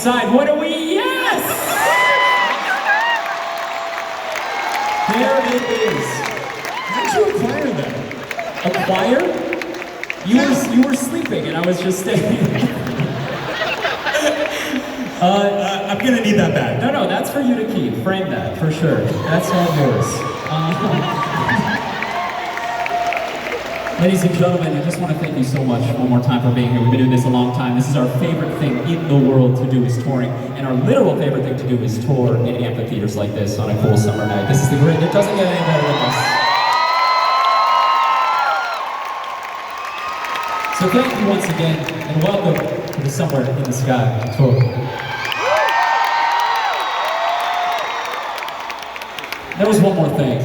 side. What do we? Yes! There it is. How'd you acquire that? Acquire? You were sleeping and I was just staying. I'm gonna need that back. No, that's for you to keep. Frame that, for sure. That's all yours. Ladies and gentlemen, I just want to thank you so much one more time for being here. We've been doing this a long time. This is our favorite thing in the world to do is touring. And our literal favorite thing to do is tour in amphitheaters like this on a cool summer night. This is the great, it doesn't get any better than this. So thank you once again, and welcome to the Somewhere in the Sky tour. There was one more thing.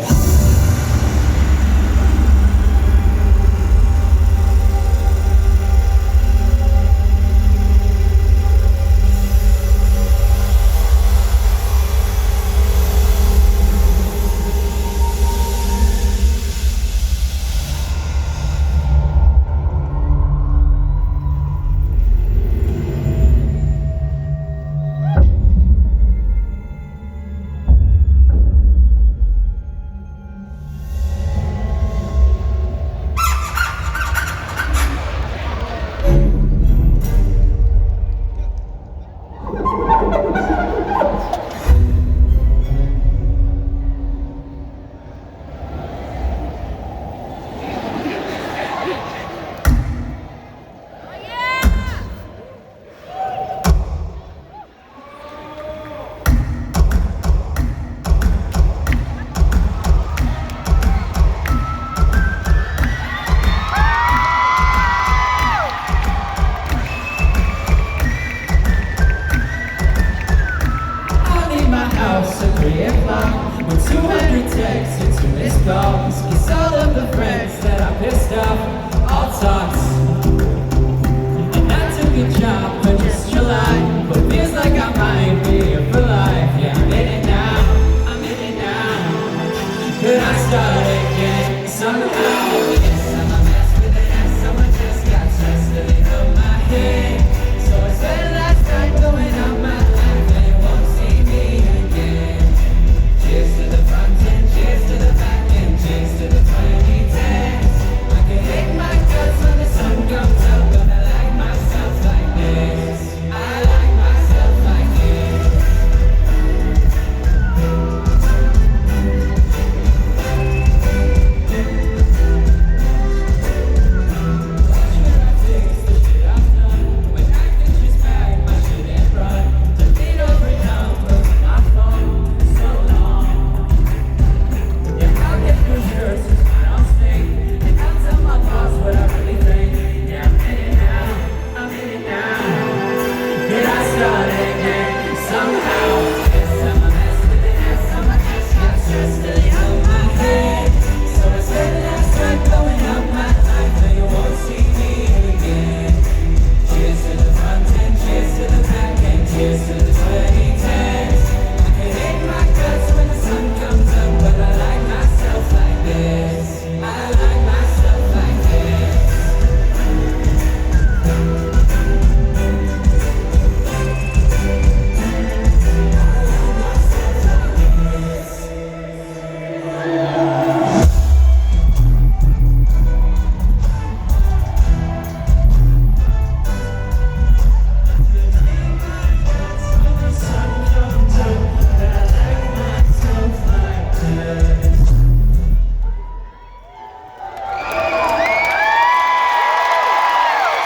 With 200 texts and 2 missed calls, kiss all of the friends that I pissed off, all talks. And I took a job for just July, but feels like